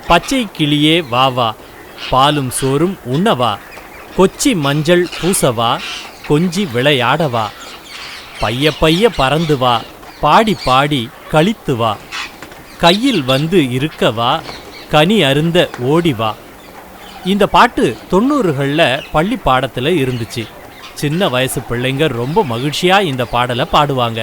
பச்சை கிளியே வா வா, பாலும் சோறும் உண்ணவா, கொச்சி மஞ்சள் பூசவா, கொஞ்சி விளையாடவா, பைய பைய பறந்து வா, பாடி பாடி கழித்து வா, கையில் வந்து இருக்கவா, கனி அருந்த ஓடிவா. இந்த பாட்டு 90களில் பள்ளி பாடத்தில் இருந்துச்சு. சின்ன வயசு பிள்ளைங்க ரொம்ப மகிழ்ச்சியாக இந்த பாடலை பாடுவாங்க.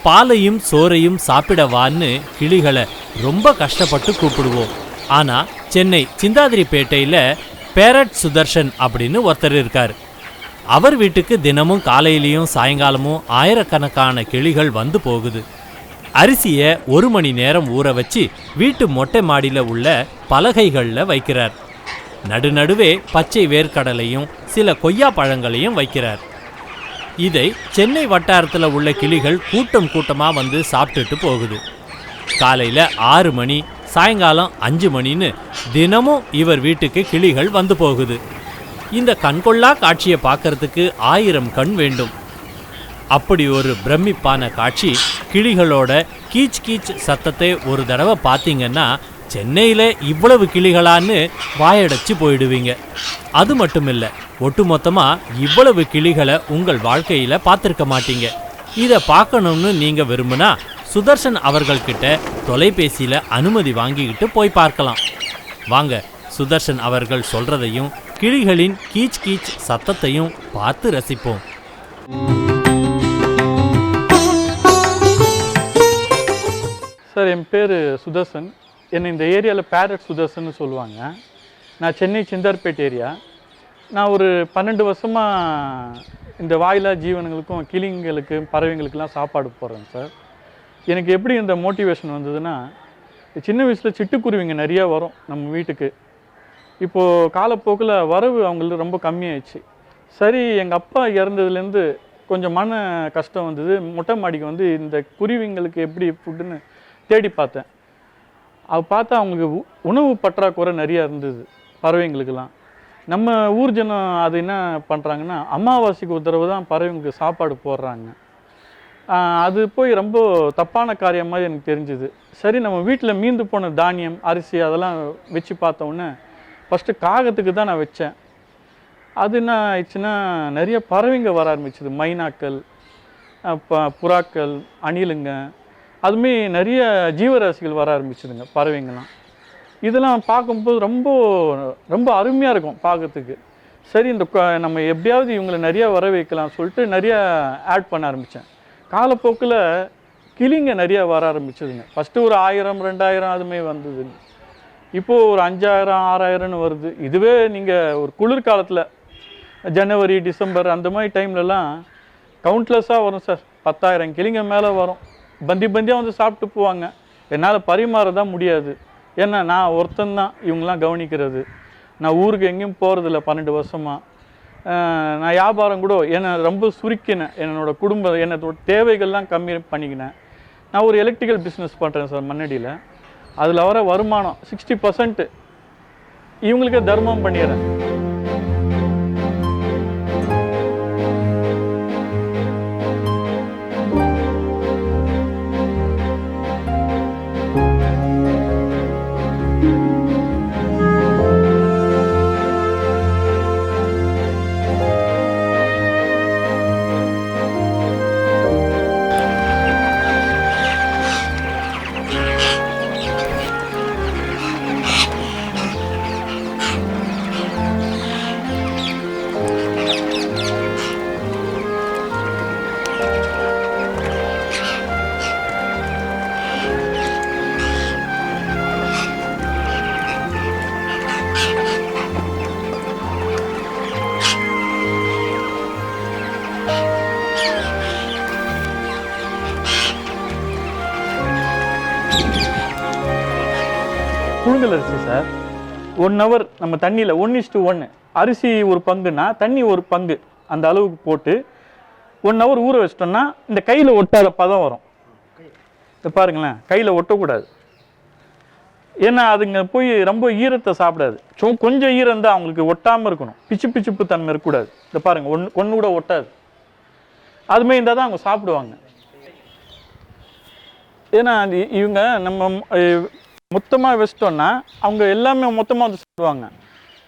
பாலையும் சோறையும் சாப்பிடவான்னு கிளிகளை ரொம்ப கஷ்டப்பட்டு கூப்பிடுவோம். ஆனால் சென்னை சிந்தாதிரிப்பேட்டையில் பேரட் சுதர்சன் அப்படின்னு ஒருத்தர் இருக்கார். அவர் வீட்டுக்கு தினமும் காலையிலையும் சாயங்காலமும் ஆயிரக்கணக்கான கிளிகள் வந்து போகுது. அரிசியை 1 மணி நேரம் ஊற வச்சு வீட்டு மொட்டை மாடியில் உள்ள பலகைகளில் வைக்கிறார். நடுநடுவே பச்சை வேர்க்கடலையும் சில கொய்யா பழங்களையும் வைக்கிறார். இதை சென்னை வட்டாரத்தில் உள்ள கிளிகள் கூட்டம் கூட்டமாக வந்து சாப்பிட்டுட்டு போகுது. காலையில் 6 மணி, சாயங்காலம் 5 மணின்னு தினமும் இவர் வீட்டுக்கு கிளிகள் வந்து போகுது. இந்த கண்கொள்ளா காட்சியை பார்க்கறதுக்கு 1000 கண் வேண்டும். அப்படி ஒரு பிரமிப்பான காட்சி. கிளிகளோட கீச் கீச் சத்தத்தை ஒரு தடவை பார்த்தீங்கன்னா சென்னையில் இவ்வளவு கிளிகளான்னு வாயடைச்சு போயிடுவீங்க. அது மட்டும் இல்லை, ஒட்டுமொத்தமாக இவ்வளவு கிளிகளை உங்கள் வாழ்க்கையில் பார்த்துருக்க மாட்டீங்க. இதை பார்க்கணும்னு நீங்கள் விரும்புனா சுதர்சன் அவர்கள்கிட்ட தொலைபேசியில் அனுமதி வாங்கிக்கிட்டு போய் பார்க்கலாம். வாங்க, சுதர்சன் அவர்கள் சொல்கிறதையும் கிளிகளின் கீச் கீச் சத்தத்தையும் பார்த்து ரசிப்போம். சார், என் பேர் சுதர்சன். என்னை இந்த ஏரியாவில் பேரட் சுதர்சன்னு சொல்லுவாங்க. நான் சென்னை சிந்தார்பேட் ஏரியா. நான் ஒரு 12 வருஷமாக இந்த வாயிலா ஜீவனங்களுக்கும் கிளிங்களுக்கு பறவைங்களுக்கெல்லாம் சாப்பாடு போடுறேன் சார். எனக்கு எப்படி இந்த மோட்டிவேஷன் வந்ததுன்னா, சின்ன வயசில் சிட்டுக்குருவிங்க நிறையா வரும் நம்ம வீட்டுக்கு. இப்போது காலப்போக்கில் வரவு அவங்களுக்கு ரொம்ப கம்மியாயிடுச்சு. சரி, எங்கள் அப்பா இறந்ததுலேருந்து கொஞ்சம் மன கஷ்டம் வந்தது. மொட்டை மாடிக்கு வந்து இந்த குருவிங்களுக்கு எப்படி ஃபுட்டுன்னு தேடி பார்த்தேன். அது பார்த்தா அவங்களுக்கு உணவு பற்றாக்குறை நிறையா இருந்தது பறவைங்களுக்கெல்லாம். நம்ம ஊர் ஜனம் அது என்ன பண்ணுறாங்கன்னா, அமாவாசைக்கு ஒரு தடவை தான் பறவைங்களுக்கு சாப்பாடு போடுறாங்க. அது போய் ரொம்ப தப்பான காரியம் மாதிரி எனக்கு தெரிஞ்சுது. சரி, நம்ம வீட்டில் மீந்து போன தானியம், அரிசி அதெல்லாம் வச்சு பார்த்தோன்னே ஃபஸ்ட்டு காகத்துக்கு தான் நான் வச்சேன். அது என்ன ஆயிடுச்சுன்னா, நிறைய பறவைங்க வர ஆரம்பிச்சுது. மைனாக்கள், புறாக்கள், அணிலுங்க, அதுமாரி நிறைய ஜீவராசிகள் வர ஆரம்பிச்சுதுங்க, பறவைங்கள்லாம். இதெல்லாம் பார்க்கும்போது ரொம்ப ரொம்ப அருமையாக இருக்கும் பார்க்கறதுக்கு. சரி, இந்த நம்ம எப்படியாவது இவங்களை நிறையா வர வைக்கலாம் சொல்லிட்டு நிறையா ஆட் பண்ண ஆரம்பித்தேன். காலப்போக்கில் கிளிங்க நிறையா வர ஆரம்பிச்சதுங்க. ஃபஸ்ட்டு ஒரு 1000, 2000 அதுமாரி வந்ததுங்க. இப்போது ஒரு 5000, 6000ன்னு வருது. இதுவே நீங்கள் ஒரு குளிர்காலத்தில் ஜனவரி, டிசம்பர் அந்த மாதிரி டைம்லலாம் கவுண்ட்லெஸ்ஸாக வரும் சார். 10,000 கிளிங்க மேலே வரும். பந்தியாக வந்து சாப்பிட்டு போவாங்க. என்னால் பரிமாற தான் முடியாது. ஏன்னா நான் ஒருத்தந்தான் இவங்கெல்லாம் கவனிக்கிறது. நான் ஊருக்கு எங்கேயும் போகிறதில்ல 12 வருஷமாக. நான் வியாபாரம் கூட என்னை ரொம்ப சுருக்கினேன். என்னோடய குடும்பம் என்னோட தேவைகள்லாம் கம்மி பண்ணிக்கினேன். நான் ஒரு எலக்ட்ரிக்கல் பிஸ்னஸ் பண்ணுறேன் சார் மண்ணடியில். அதில் வர வருமானம் 60% இவங்களுக்கே தர்மம் பண்ணிடுறேன். புழுங்கல் அரிசி சார் 1 ஹவர் நம்ம தண்ணியில் 1:1 அரிசி ஒரு பங்குன்னா தண்ணி ஒரு பங்கு அந்த அளவுக்கு போட்டு 1 ஹவர் ஊற வச்சிட்டோம்னா இந்த கையில் ஒட்டாத பதம் வரும். இதை பாருங்களேன், கையில் ஒட்டக்கூடாது. ஏன்னா அதுங்க போய் ரொம்ப ஈரத்தை சாப்பிடாது. கொஞ்சம் ஈரம் தான் அவங்களுக்கு ஒட்டாமல் இருக்கணும். பிச்சுப்பு தன்மை இருக்கக்கூடாது. இதை பாருங்கள், ஒன்று கூட ஒட்டாது. அதுமாதிரி இருந்தால் தான் அவங்க சாப்பிடுவாங்க. ஏன்னா இவங்க நம்ம மொத்தமாக வச்சிட்டோன்னா அவங்க எல்லாமே மொத்தமாக வந்து சாப்பிடுவாங்க.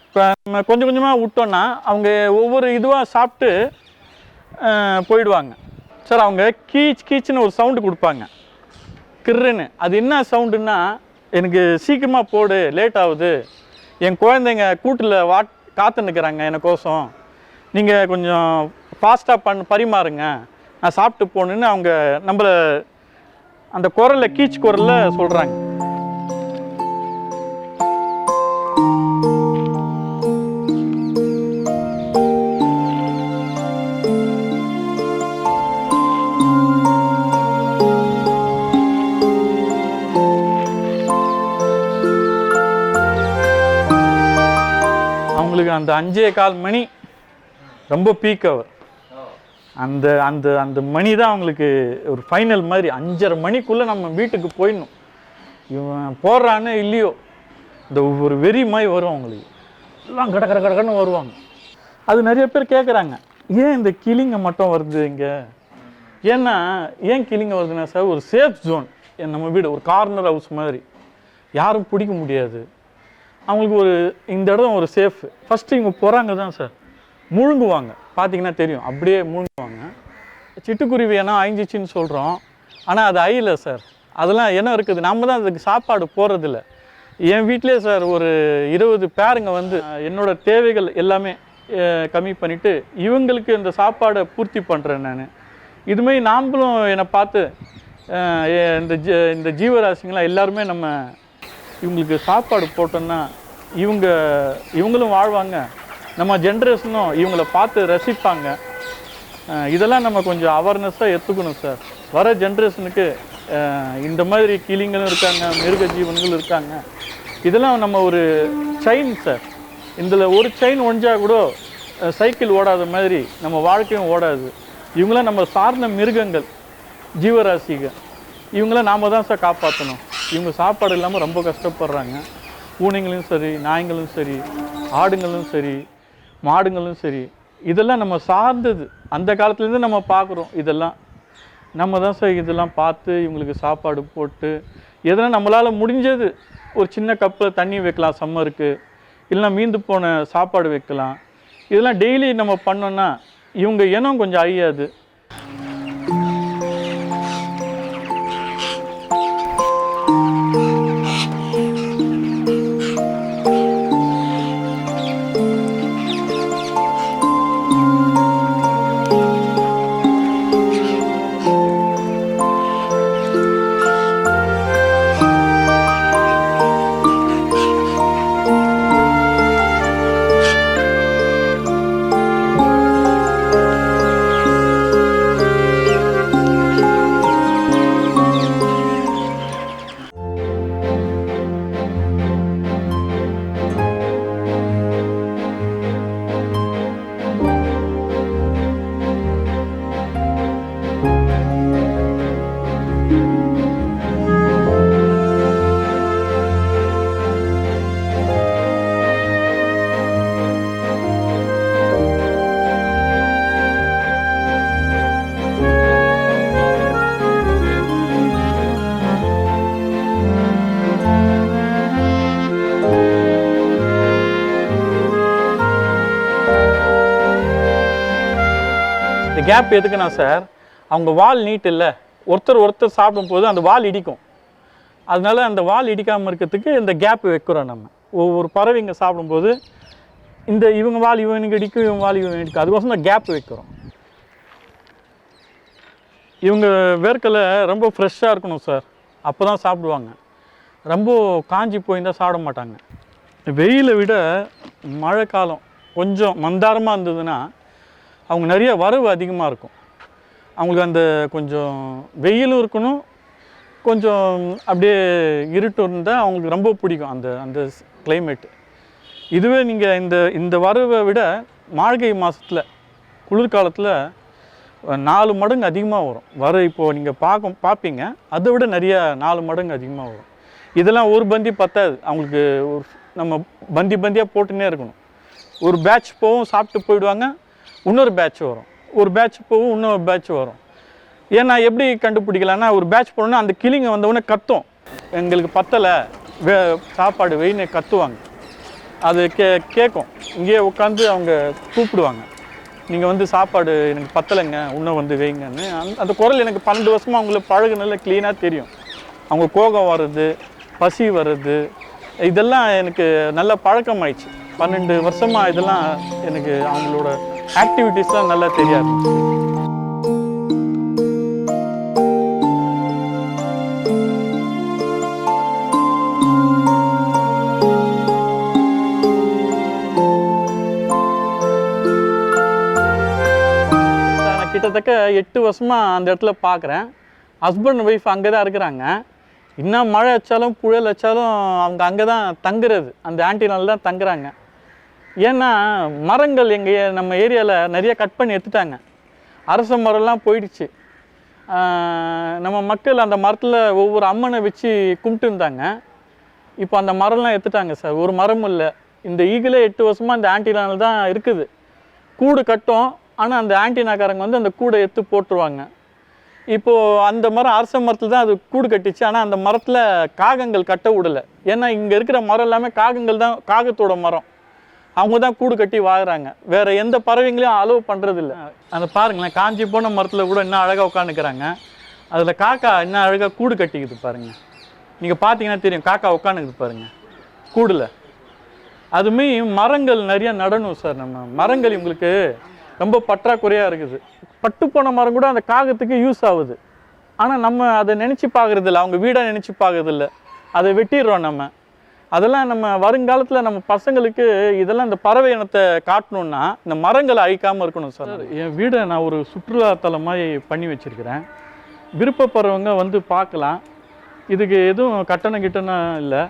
இப்போ நம்ம கொஞ்சம் கொஞ்சமாக விட்டோன்னா அவங்க ஒவ்வொரு இதுவாக சாப்பிட்டு போயிடுவாங்க. சார் அவங்க கீச்சுன்னு ஒரு சவுண்டு கொடுப்பாங்க, கிர்ன்னு. அது என்ன சவுண்டுன்னா, எனக்கு சீக்கிரமாக போடு, லேட் ஆகுது, என் குழந்தைங்க கூட்டில் காத்து நிற்கிறாங்க எனக்கோசம், நீங்கள் கொஞ்சம் ஃபாஸ்ட்டாக பரிமாறுங்க, நான் சாப்பிட்டு போகணுன்னு அவங்க நம்மளை அந்த குரலில் கீச் குரலில் சொல்கிறாங்க. அவங்களுக்கு அந்த 5:15 மணி ரொம்ப பீக் அவர். அந்த அந்த அந்த மணி தான் அவங்களுக்கு ஒரு ஃபைனல் மாதிரி. 5:30 மணிக்குள்ளே நம்ம வீட்டுக்கு போயிடணும். இவன் போடுறான்னு இல்லையோ இந்த ஒரு வெறி மாதிரி வரும் அவங்களுக்கு. எல்லாம் கடன்னு வருவாங்க. அது நிறைய பேர் கேட்குறாங்க, ஏன் இந்த கிளிங்க மட்டும் வருது இங்கே? ஏன்னா ஏன் கிளிங்க வருதுன்னா சார், ஒரு சேஃப் ஜோன். நம்ம வீடு ஒரு கார்னர் ஹவுஸ் மாதிரி, யாரும் பிடிக்க முடியாது. அவங்களுக்கு ஒரு இந்த இடம் ஒரு சேஃப். ஃபஸ்ட்டு இவங்க போகிறாங்க தான் சார், முழுங்குவாங்க, பார்த்தீங்கன்னா தெரியும், அப்படியே முழுங்குவாங்க. சிட்டுக்குருவி ஏன்னா அழிஞ்சிச்சின்னு சொல்கிறோம், ஆனால் அது அழியலை சார். அதெல்லாம் என்ன இருக்குது, நம்ம தான் அதுக்கு சாப்பாடு போடுறதில்ல. என் வீட்டிலே சார் ஒரு 20 பேருங்க வந்து என்னோடய தேவைகள் எல்லாமே கம்மி பண்ணிவிட்டு இவங்களுக்கு இந்த சாப்பாடை பூர்த்தி பண்ணுறேன் நான். இதுமாரி நாம்ளும் என்னை பார்த்து இந்த ஜீவராசிங்களாம் எல்லாருமே நம்ம இவங்களுக்கு சாப்பாடு போட்டோன்னா இவங்களும் வாழ்வாங்க, நம்ம ஜென்ரேஷனும் இவங்கள பார்த்து ரசிப்பாங்க. இதெல்லாம் நம்ம கொஞ்சம் அவேர்னஸாக எடுத்துக்கணும் சார். வர ஜென்ரேஷனுக்கு இந்த மாதிரி கிளிங்களும் இருக்காங்க, மிருக ஜீவன்களும் இருக்காங்க. இதெல்லாம் நம்ம ஒரு செயின் சார். இதில் ஒரு செயின் ஒழிஞ்சா கூட சைக்கிள் ஓடாத மாதிரி நம்ம வாழ்க்கையும் ஓடாது. இவங்களாம் நம்ம சார்ந்த மிருகங்கள், ஜீவராசிகள். இவங்களாம் நாம் தான் சார் காப்பாற்றணும். இவங்க சாப்பாடு இல்லாமல் ரொம்ப கஷ்டப்படுறாங்க. பூனைங்களும் சரி, நாய்ங்களும் சரி, ஆடுங்களும் சரி, மாடுங்களும் சரி, இதெல்லாம் நம்ம சார்ந்தது. அந்த காலத்துலேருந்து நம்ம பார்க்குறோம். இதெல்லாம் நம்ம தான் சார் இதெல்லாம் பார்த்து இவங்களுக்கு சாப்பாடு போட்டு, எதனால் நம்மளால் முடிஞ்சது ஒரு சின்ன கப்பில் தண்ணி வைக்கலாம் சம்மருக்கு, இல்லைனா மீந்து போன சாப்பாடு வைக்கலாம். இதெல்லாம் டெய்லி நம்ம பண்ணோன்னா இவங்க இனம் கொஞ்சம் அழியாது. கேப் எதுக்குன்னா சார், அவங்க வால் நீட் இல்லை, ஒருத்தர் சாப்பிடும்போது அந்த வால் இடிக்கும். அதனால அந்த வால் இடிக்காமல் இருக்கிறதுக்கு இந்த கேப் வைக்கிறோம். நம்ம ஒவ்வொரு பறவைங்க சாப்பிடும்போது இவங்க வால் இவனுக்கு இடிக்கும், இவங்க வால் இவங்க இடிக்கும், அதுக்கோசம் தான் கேப் வைக்கிறோம். இவங்க வேர்க்கலை ரொம்ப ஃப்ரெஷ்ஷாக இருக்கணும் சார், அப்போ தான் சாப்பிடுவாங்க. ரொம்ப காஞ்சி போயிருந்தால் சாப்பிட மாட்டாங்க. வெயிலை விட மழை காலம் கொஞ்சம் மந்தாரமாக இருந்ததுன்னா அவங்க நிறைய வரவு அதிகமாக இருக்கும். அவங்களுக்கு அந்த கொஞ்சம் வெயிலும் இருக்கணும், கொஞ்சம் அப்படியே இருட்டு இருந்தால் அவங்களுக்கு ரொம்ப பிடிக்கும் அந்த அந்த கிளைமேட்டு. இதுவே நீங்கள் இந்த வரவை விட மார்கழி மாதத்தில் குளிர்காலத்தில் 4 மடங்கு அதிகமாக வரும். இப்போது நீங்கள் பார்ப்பீங்க, அதை விட நிறைய 4 மடங்கு அதிகமாக வரும். இதெல்லாம் ஒரு பந்தி பத்தாது அவங்களுக்கு. நம்ம பந்தியாக போட்டுன்னே இருக்கணும். ஒரு பேட்ச் போகும், சாப்பிட்டு போயிடுவாங்க, இன்னொரு பேட்ச் வரும், ஒரு பேட்ச் போகும், இன்னொரு பேட்ச் வரும். ஏன்னா எப்படி கண்டுபிடிக்கலான்னா, ஒரு பேட்ச் போனோன்னா அந்த கிளிங்க வந்தவுடனே கத்தும், எங்களுக்கு பத்தலை, சாப்பாடு வெயின்னு கத்துவாங்க. அது கேட்கும். இங்கேயே உட்காந்து அவங்க கூப்பிடுவாங்க, நீங்கள் வந்து சாப்பாடு எனக்கு பத்தலைங்க, இன்னும் வந்து வைங்கன்னு. அந்த குரல் எனக்கு 12 வருஷமாக அவங்கள பழகுனால க்ளீனாக தெரியும். அவங்க கோபம் வர்றது, பசி வர்றது, இதெல்லாம் எனக்கு நல்ல பழக்கமாயிடுச்சு. 12 வருஷமாக இதெல்லாம் எனக்கு அவங்களோட ஆக்டிவிட்டீஸ்லாம் நல்லா தெரிய ஆரம்பிச்சு. கிட்டத்தட்ட 8 வருஷமாக அந்த இடத்துல பார்க்குறேன். ஹஸ்பண்ட் ஒய்ஃப் அங்கே தான் இருக்கிறாங்க. இன்னும் மழை வச்சாலும் புயல் வச்சாலும் அவங்க அங்கே தான் தங்குறது, அந்த ஆன்டினால் தான் தங்குறாங்க. ஏன்னா மரங்கள் நம்ம ஏரியாவில் நிறைய கட் பண்ணி எடுத்துட்டாங்க. அரச மரம்லாம் போயிடுச்சு. நம்ம மக்கள் அந்த மரத்தில் ஒவ்வொரு அம்மனை வச்சு கும்பிட்டு இருந்தாங்க. இப்போ அந்த மரம்லாம் எடுத்துட்டாங்க சார். ஒரு மரமும் இல்லை. இந்த ஈகிளே 8 வருஷமாக அந்த ஆன்டினால் தான் இருக்குது. கூடு கட்டும், ஆனால் அந்த ஆன்டினாக்காரங்க வந்து அந்த கூடை எடுத்து போட்டுருவாங்க. இப்போது அந்த மரம் அரச மரத்தில் தான் அது கூடு கட்டிச்சு. ஆனால் அந்த மரத்தில் காகங்கள் கட்ட விடலை. ஏன்னா இங்கே இருக்கிற மரம் எல்லாமே காகங்கள் தான், காகத்தோட மரம். அவங்க தான் கூடு கட்டி வாங்குறாங்க. வேறு எந்த பறவைங்களையும் அலோவ் பண்ணுறதில்ல. அந்த பாருங்களேன், காஞ்சி போன மரத்தில் கூட இன்னும் அழகாக உட்காந்துக்கிறாங்க. அதில் காக்கா இன்னும் அழகாக கூடு கட்டிக்குது பாருங்கள். நீங்கள் பார்த்தீங்கன்னா தெரியும், காக்கா உட்காந்துக்குது பாருங்கள் கூடில். அதுமே மரங்கள் நிறையா நடணும் சார். நம்ம மரங்கள் இவங்களுக்கு ரொம்ப பற்றாக்குறையாக இருக்குது. பட்டு போன மரம் கூட அந்த காகத்துக்கு யூஸ் ஆகுது. ஆனால் நம்ம அதை நினச்சி பார்க்குறதில்ல, அவங்க வீடாக நினச்சி பார்க்குறதில்ல, அதை வெட்டிடுறோம் நம்ம. அதெல்லாம் நம்ம வருங்காலத்தில் நம்ம பசங்களுக்கு இதெல்லாம் இந்த பறவை இனத்தை காட்டணுன்னா இந்த மரங்களை அழிக்காமல் இருக்கணும் சார். என் வீடை நான் ஒரு சுற்றுலாத்தலம் மாதிரி பண்ணி வச்சுருக்கிறேன். விருப்பப்படுறவங்க வந்து பார்க்கலாம். இதுக்கு எதுவும் கட்டணம் இல்லை.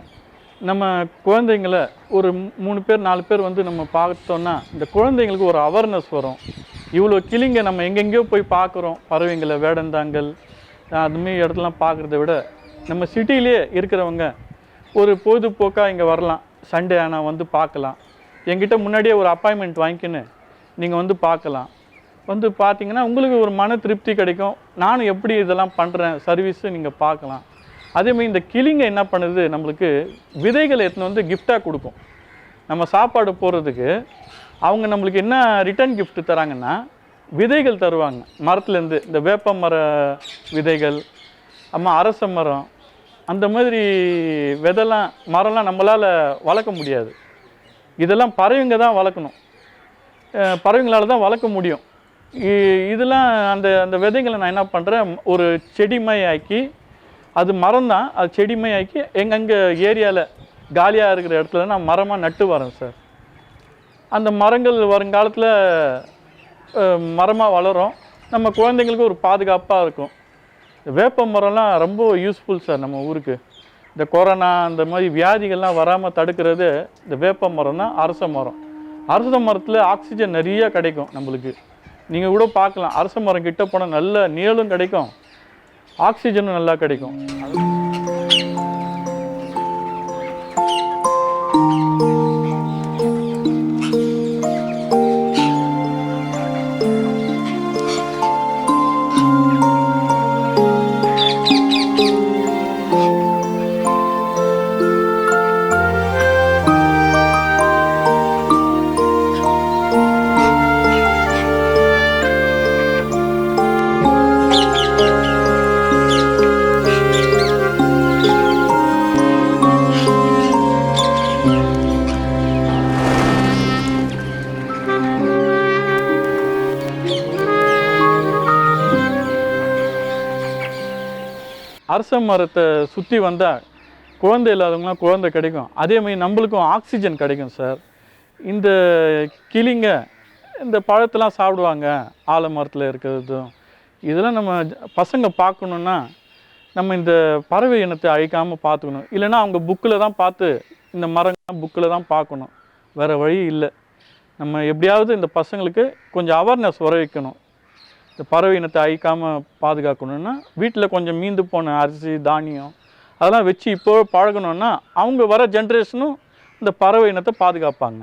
நம்ம குழந்தைங்களை ஒரு 3 பேர் 4 பேர் வந்து நம்ம பார்த்தோன்னா இந்த குழந்தைங்களுக்கு ஒரு அவேர்னஸ் வரும். இவ்வளோ கிளிங்க நம்ம எங்கெங்கேயோ போய் பார்க்குறோம், பறவைங்களை, வேடந்தாங்கல் அதுமாரி இடத்துலாம் பார்க்குறத விட நம்ம சிட்டிலே இருக்கிறவங்க ஒரு பொழுதுபோக்காக இங்கே வரலாம். சண்டே ஆனால் வந்து பார்க்கலாம். என்கிட்ட முன்னாடியே ஒரு அப்பாயின்மெண்ட் வாங்கிக்கின்னு நீங்கள் வந்து பார்க்கலாம். வந்து பார்த்தீங்கன்னா உங்களுக்கு ஒரு மன திருப்தி கிடைக்கும். நானும் எப்படி இதெல்லாம் பண்ணுறேன் சர்வீஸு நீங்கள் பார்க்கலாம். அதேமாதிரி இந்த கிளிங்க என்ன பண்ணுது, நம்மளுக்கு விதைகளை எடுத்துன்னு வந்து கிஃப்டாக கொடுக்கும். நம்ம சாப்பாடு போடுறதுக்கு அவங்க நம்மளுக்கு என்ன ரிட்டர்ன் கிஃப்ட் தராங்கன்னா விதைகள் தருவாங்க. மரத்துலேருந்து இந்த வேப்ப மர விதைகள், அரச மரம், அந்த மாதிரி விதைலாம் மரம்லாம் நம்மளால் வளர்க்க முடியாது. இதெல்லாம் பறவைங்க தான் வளர்க்கணும். பறவைங்களால் தான் வளர்க்க முடியும். இதெல்லாம் அந்த அந்த விதைகளை நான் என்ன பண்ணுறேன், ஒரு செடிமை ஆக்கி, அது மரம் தான், அது செடிமை ஆக்கி எங்கெங்கே ஏரியாவில் காலியாக இருக்கிற இடத்துல நான் மரமாக நட்டு வரேன் சார். அந்த மரங்கள் வருங்காலத்தில் மரமாக வளரும். நம்ம குழந்தைங்களுக்கு ஒரு பாதுகாப்பாக இருக்கும். வேப்ப மரம்லாம் ரொம்ப யூஸ்ஃபுல் சார் நம்ம ஊருக்கு. இந்த கொரோனா அந்த மாதிரி வியாதிகள்லாம் வராமல் தடுக்கிறது இந்த வேப்ப மரம் தான், அரச மரம். அரச மரத்தில் ஆக்சிஜன் நிறையா கிடைக்கும் நம்மளுக்கு. நீங்கள் கூட பார்க்கலாம், அரச மரம் கிட்ட போனால் நல்ல நிழலும் கிடைக்கும், ஆக்சிஜனும் நல்லா கிடைக்கும். அரச மரத்தை சுற்றி வந்தால் குழந்தை இல்லாதவங்களாம் குழந்தை கிடைக்கும். அதேமாதிரி நம்மளுக்கும் ஆக்சிஜன் கிடைக்கும் சார். இந்த கிளிங்க இந்த பழத்தெல்லாம் சாப்பிடுவாங்க, ஆலமரத்தில் இருக்கிறதும். இதெல்லாம் நம்ம பசங்க பார்க்கணுன்னா நம்ம இந்த பறவை இனத்தை அழிக்காமல் பார்த்துக்கணும். இல்லைன்னா அவங்க புக்கில் தான் பார்த்து, இந்த மரங்கள் புக்கில் தான் பார்க்கணும், வேறு வழி இல்லை. நம்ம எப்படியாவது இந்த பசங்களுக்கு கொஞ்சம் அவேர்னஸ் வர வைக்கணும். இந்த பறவை இனத்தை அழிக்காமல் பாதுகாக்கணுன்னா வீட்டில் கொஞ்சம் மீந்து போன அரிசி, தானியம் அதெல்லாம் வச்சு இப்போ பழகணுன்னா அவங்க வர ஜென்ரேஷனும் இந்த பறவை இனத்தை பாதுகாப்பாங்க.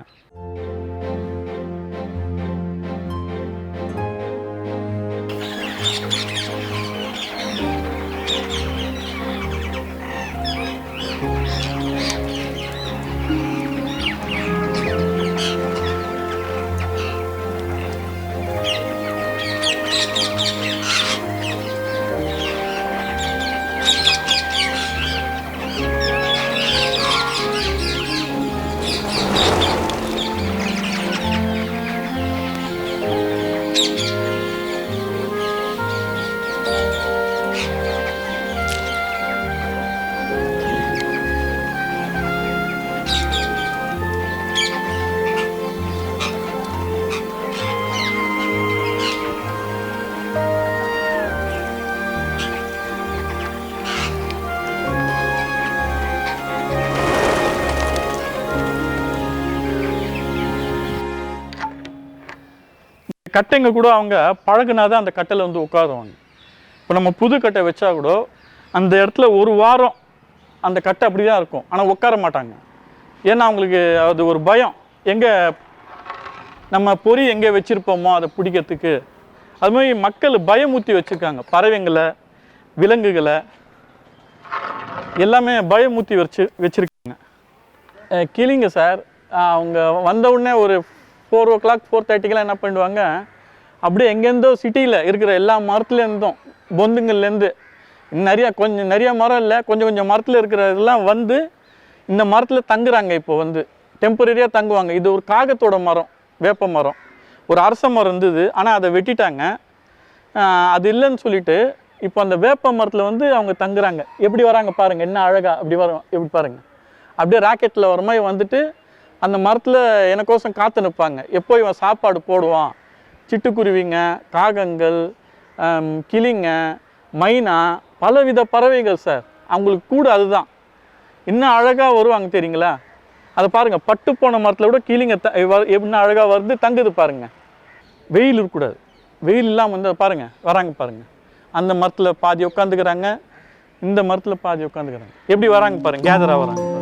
கட்டைங்க கூட அவங்க பழகுனா தான் அந்த கட்டையில் வந்து உட்காருவாங்க. இப்போ நம்ம புது கட்டை வச்சா கூட அந்த இடத்துல ஒரு வாரம் அந்த கட்டை அப்படி தான் இருக்கும், ஆனால் உட்கார மாட்டாங்க. ஏன்னா அவங்களுக்கு அது ஒரு பயம், எங்கே நம்ம பொறி எங்கே வச்சுருப்போமோ அதை பிடிக்கிறதுக்கு. அது மாதிரி மக்கள் பயமுறுத்தி வச்சுருக்காங்க, பறவைங்களை விலங்குகளை எல்லாமே பயமுறுத்தி வச்சுருக்காங்க. கிளிங்க சார் அவங்க வந்த உடனே ஒரு 4 o'clock 4:30 என்ன பண்ணுவாங்க, அப்படியே எங்கேருந்தோ சிட்டியில் இருக்கிற எல்லா மரத்துலேருந்தும் பொந்துங்கள்லேருந்து நிறையா மரம் இல்லை, கொஞ்சம் மரத்தில் இருக்கிறதெல்லாம் வந்து இந்த மரத்தில் தங்குறாங்க. இப்போ வந்து டெம்பரரியாக தங்குவாங்க. இது ஒரு காகத்தோட மரம், வேப்ப மரம், ஒரு அரச மரம் இருந்தது, ஆனால் அதை வெட்டிட்டாங்க. அது இல்லைன்னு சொல்லிட்டு இப்போ அந்த வேப்ப மரத்தில் வந்து அவங்க தங்குறாங்க. எப்படி வராங்க பாருங்கள், என்ன அழகாக அப்படி வரும், எப்படி பாருங்கள், அப்படியே ராக்கெட்டில் வர மாதிரி வந்துட்டு அந்த மரத்தில் எனக்கோசம் காத்து நிற்பாங்க. எப்போ இவன் சாப்பாடு போடுவான். சிட்டுக்குருவிங்க, காகங்கள், கிளிங்க, மைனா, பலவித பறவைகள் சார். அவங்களுக்கு கூட அதுதான் இன்னும் அழகாக வருவாங்க தெரியுங்களா. அதை பாருங்கள், பட்டு போன மரத்தில் கூட கிளிங்க என்ன அழகாக வருது, தங்குது பாருங்கள். வெயில் இருக்கக்கூடாது, வெயில் இல்லாமல் வந்து பாருங்கள் வராங்க பாருங்கள். அந்த மரத்தில் பாதி உட்காந்துக்கிறாங்க, இந்த மரத்தில் பாதி உட்காந்துக்கிறாங்க. எப்படி வராங்க பாருங்கள், கேதராக வராங்க பாருங்கள்.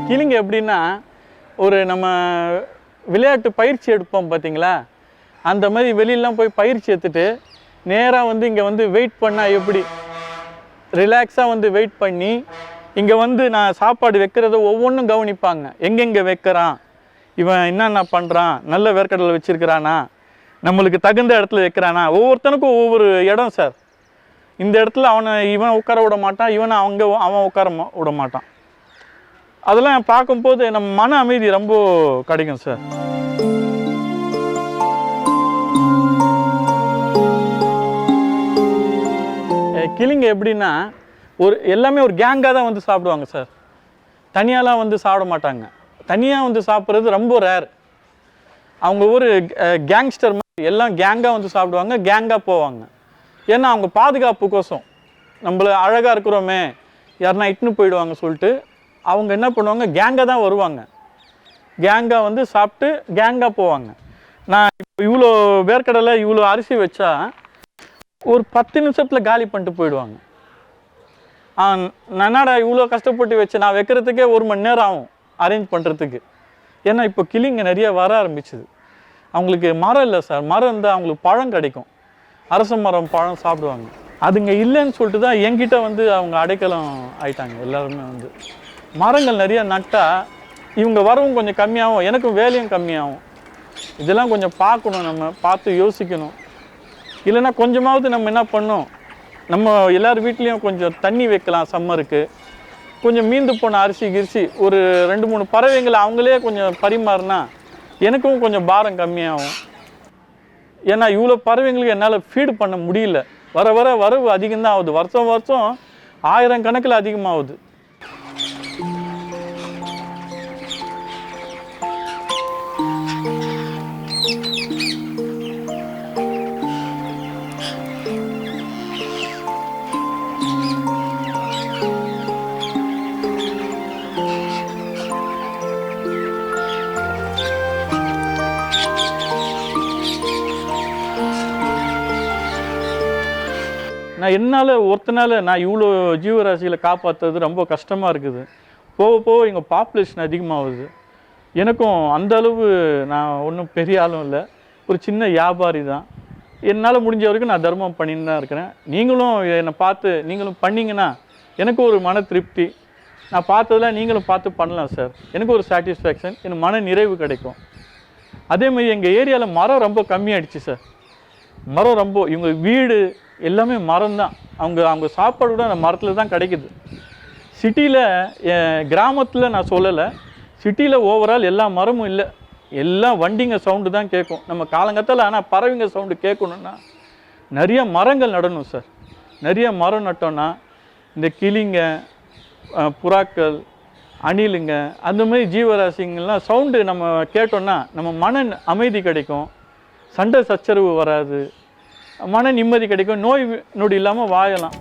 கிளிங்க எப்படின்னா ஒரு நம்ம விளையாட்டு பயிற்சி எடுப்போம் பார்த்தீங்களா, அந்த மாதிரி வெளியெல்லாம் போய் பயிற்சி எடுத்துட்டு நேராக வந்து இங்கே வந்து வெயிட் பண்ணால் எப்படி ரிலாக்ஸாக வந்து வெயிட் பண்ணி இங்கே வந்து நான் சாப்பாடு வைக்கிறத ஒவ்வொன்றும் கவனிப்பாங்க. எங்கெங்கே வைக்கிறான், இவன் என்னென்ன பண்ணுறான், நல்ல வேர்க்கடலை வச்சுருக்கிறானா, நம்மளுக்கு தகுந்த இடத்துல வைக்கிறானா. ஒவ்வொருத்தனுக்கும் ஒவ்வொரு இடம் சார். இந்த இடத்துல இவன் உட்கார விட மாட்டான், அவன் உட்கார விட மாட்டான். அதெல்லாம் பார்க்கும்போது நம்ம மன அமைதி ரொம்ப கிடைக்கும் சார். கிளிங்க எப்படின்னா எல்லாமே ஒரு கேங்காக தான் வந்து சாப்பிடுவாங்க சார். தனியாலாம் வந்து சாப்பிட மாட்டாங்க. தனியாக வந்து சாப்பிட்றது ரொம்ப ரேர். அவங்க ஒரு கேங்ஸ்டர் மாதிரி எல்லாம் கேங்காக வந்து சாப்பிடுவாங்க, கேங்காக போவாங்க. ஏன்னா அவங்க பாதுகாப்புக்கோசம், நம்மள அழகாக இருக்கிறோமே யாருன்னா இட்டுன்னு போயிடுவாங்க சொல்லிட்டு அவங்க என்ன பண்ணுவாங்க, கேங்காக தான் வருவாங்க. கேங்காக வந்து சாப்பிட்டு கேங்காக போவாங்க. நான் இப்போ இவ்வளோ வேர்க்கடலை இவ்வளோ அரிசி வச்சா ஒரு 10 நிமிஷத்தில் காலி பண்ணிட்டு போயிடுவாங்க. என்னடா இவ்வளோ கஷ்டப்பட்டு வச்சு நான் வைக்கிறதுக்கே 1 மணி நேரம் ஆகும் அரேஞ்ச் பண்ணுறதுக்கு. ஏன்னா இப்போ கிளிங்க நிறைய வர ஆரம்பிச்சுது. அவங்களுக்கு மரம் இல்லை சார், மரம் இருந்தால் அவங்களுக்கு பழம் கிடைக்கும், அரச மரம் பழம் சாப்பிடுவாங்க. அதுங்க இல்லைன்னு சொல்லிட்டு தான் என்கிட்ட வந்து அவங்க அடைக்கலம் ஆயிட்டாங்க. எல்லாருமே வந்து மரங்கள் நிறைய நட்டால் இவங்க வரவும் கொஞ்சம் கம்மியாகும், எனக்கும் வேலையும் கம்மியாகும். இதெல்லாம் கொஞ்சம் பார்க்கணும், நம்ம பார்த்து யோசிக்கணும். இல்லைன்னா கொஞ்சமாவது நம்ம என்ன பண்ணணும், நம்ம எல்லார் வீட்லேயும் கொஞ்சம் தண்ணி வைக்கலாம். சம்மருக்கு கொஞ்சம் மீந்து போன அரிசி கிரிசி ஒரு 2-3 பறவைங்களை அவங்களே கொஞ்சம் பரிமாறினா எனக்கும் கொஞ்சம் பாரம் கம்மியாகும். ஏன்னா இவ்வளோ பறவைங்களுக்கு என்னால் ஃபீடு பண்ண முடியல. வர வரவு அதிகம்தான் ஆகுது. வருஷம் 1000 கணக்கில் அதிகமாகுது. என்னால் ஒருத்தனால நான் இவ்வளோ ஜீவராசிகளை காப்பாற்றுறது ரொம்ப கஷ்டமாக இருக்குது. போக இங்கே பாப்புலேஷன் அதிகமாகுது. எனக்கும் அந்த அளவு நான் ஒன்றும் பெரிய ஆளும் இல்லை, ஒரு சின்ன வியாபாரி தான். என்னால் முடிஞ்ச வரைக்கும் நான் தர்மம் பண்ணின்னு தான் இருக்கிறேன். நீங்களும் என்னை பார்த்து நீங்களும் பண்ணிங்கன்னா எனக்கு ஒரு மன திருப்தி. நான் பார்த்ததெல்லாம் நீங்களும் பார்த்து பண்ணலாம் சார். எனக்கு ஒரு சாட்டிஸ்ஃபேக்ஷன், எனக்கு மன நிறைவு கிடைக்கும். அதேமாதிரி எங்கள் ஏரியாவில் மரம் ரொம்ப கம்மியாகிடுச்சு சார். மரம் ரொம்ப, இவங்க வீடு எல்லாமே மரம் தான். அவங்க சாப்பாடு கூட அந்த மரத்தில் தான் கிடைக்குது. சிட்டியில், கிராமத்தில் நான் சொல்லலை, சிட்டியில் ஓவரால் எல்லா மரமும் இல்லை, எல்லாம் வண்டிங்க சவுண்டு தான் கேட்கும். நம்ம காலங்கத்தில் ஆனால் பறவைங்க சவுண்டு கேட்கணுன்னா நிறைய மரங்கள் நடணும் சார். நிறைய மரம் நட்டோன்னா இந்த கிளிங்க, புறாக்கள், அணிலுங்க, அந்த மாதிரி ஜீவராசிங்கள்லாம் சவுண்டு நம்ம கேட்டோன்னா நம்ம மன அமைதி கிடைக்கும், சண்டை சச்சரவு வராது, மன நிம்மதி கிடைக்கும், நோய் நொடி இல்லாமல் வாழலாம்.